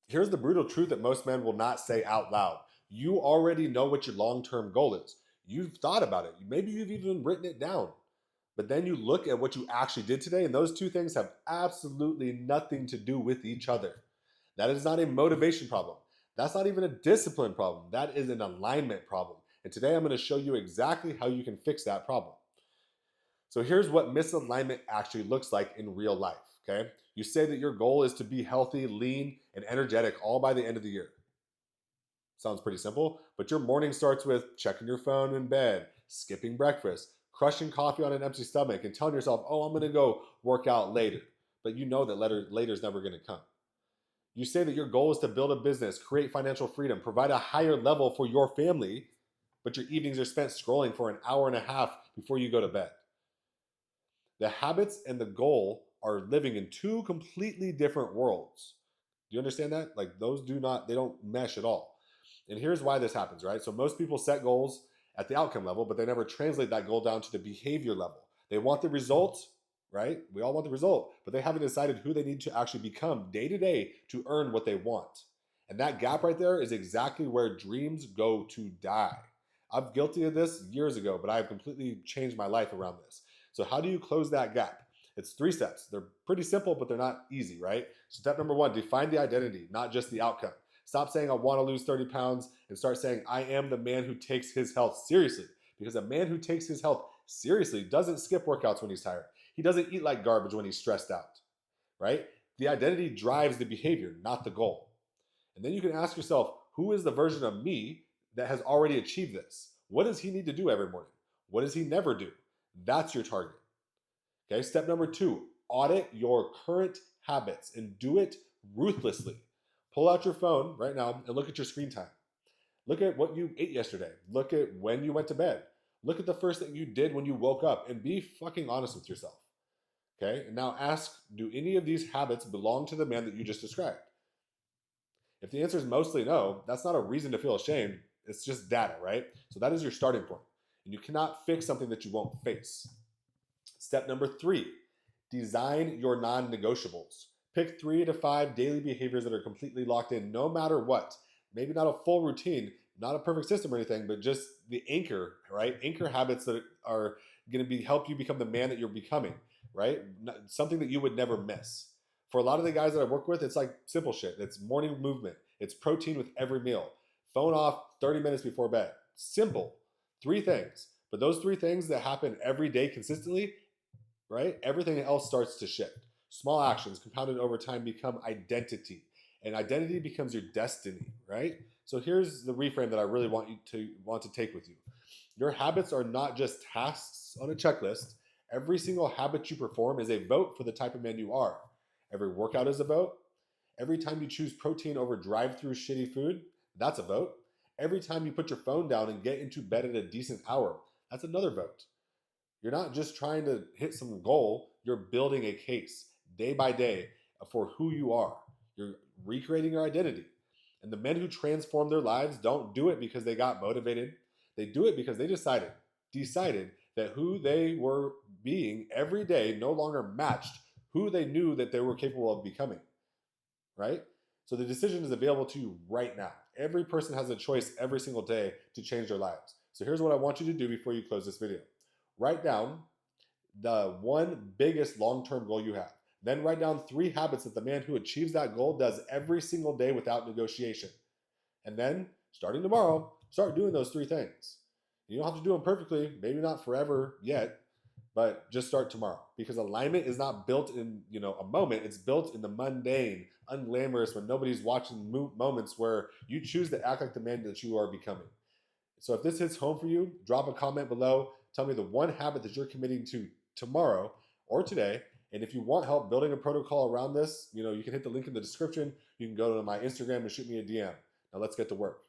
Here's the brutal truth that most men will not say out loud. You already know what your long-term goal is. You've thought about it. Maybe you've even written it down. But then you look at what you actually did today, and those two things have absolutely nothing to do with each other. That is not a motivation problem. That's not even a discipline problem. That is an alignment problem. And today I'm going to show you exactly how you can fix that problem. So here's what misalignment actually looks like in real life, okay? You say that your goal is to be healthy, lean, and energetic all by the end of the year. Sounds pretty simple, but your morning starts with checking your phone in bed, skipping breakfast, crushing coffee on an empty stomach, and telling yourself, oh, I'm gonna go work out later. But you know that later is never gonna come. You say that your goal is to build a business, create financial freedom, provide a higher level for your family, but your evenings are spent scrolling for an hour and a half before you go to bed. The habits and the goal are living in two completely different worlds. Do you understand that? Like those they don't mesh at all. And here's why this happens, right? So most people set goals at the outcome level, but they never translate that goal down to the behavior level. They want the result, right? We all want the result, but they haven't decided who they need to actually become day to day to earn what they want. And that gap right there is exactly where dreams go to die. I'm guilty of this years ago, but I've completely changed my life around this. So how do you close that gap? It's 3 steps. They're pretty simple, but they're not easy, right? So step number 1, define the identity, not just the outcome. Stop saying I want to lose 30 pounds and start saying I am the man who takes his health seriously. Because a man who takes his health seriously doesn't skip workouts when he's tired. He doesn't eat like garbage when he's stressed out, right? The identity drives the behavior, not the goal. And then you can ask yourself, who is the version of me that has already achieved this? What does he need to do every morning? What does he never do? That's your target. Okay, step number 2, audit your current habits and do it ruthlessly. Pull out your phone right now and look at your screen time. Look at what you ate yesterday. Look at when you went to bed. Look at the first thing you did when you woke up and be fucking honest with yourself. Okay, and now ask, do any of these habits belong to the man that you just described? If the answer is mostly no, that's not a reason to feel ashamed. It's just data, right? So that is your starting point. And you cannot fix something that you won't face. Step number 3, design your non-negotiables. Pick 3 to 5 daily behaviors that are completely locked in no matter what. Maybe not a full routine, not a perfect system or anything, but just the anchor, right? Anchor habits that are going to help you become the man that you're becoming, right? Something that you would never miss. For a lot of the guys that I work with, it's like simple shit. It's morning movement. It's protein with every meal. Phone off 30 minutes before bed. Simple. 3 things. But those 3 things that happen every day consistently, right? Everything else starts to shift. Small actions compounded over time become identity, and identity becomes your destiny, right? So here's the reframe that I really want to take with you. Your habits are not just tasks on a checklist. Every single habit you perform is a vote for the type of man you are. Every workout is a vote. Every time you choose protein over drive-through shitty food, that's a vote. Every time you put your phone down and get into bed at a decent hour, that's another vote. You're not just trying to hit some goal, you're building a case day by day for who you are. You're recreating your identity. And the men who transform their lives don't do it because they got motivated. They do it because they decided that who they were being every day no longer matched who they knew that they were capable of becoming, right? So the decision is available to you right now. Every person has a choice every single day to change their lives. So here's what I want you to do before you close this video. Write down the one biggest long-term goal you have. Then write down 3 habits that the man who achieves that goal does every single day without negotiation. And then, starting tomorrow, start doing those 3 things. You don't have to do them perfectly, maybe not forever yet, but just start tomorrow. Because alignment is not built in, a moment. It's built in the mundane, unglamorous, when nobody's watching moments where you choose to act like the man that you are becoming. So if this hits home for you, drop a comment below. Tell me the one habit that you're committing to tomorrow or today. And if you want help building a protocol around this, you can hit the link in the description. You can go to my Instagram and shoot me a DM. Now let's get to work.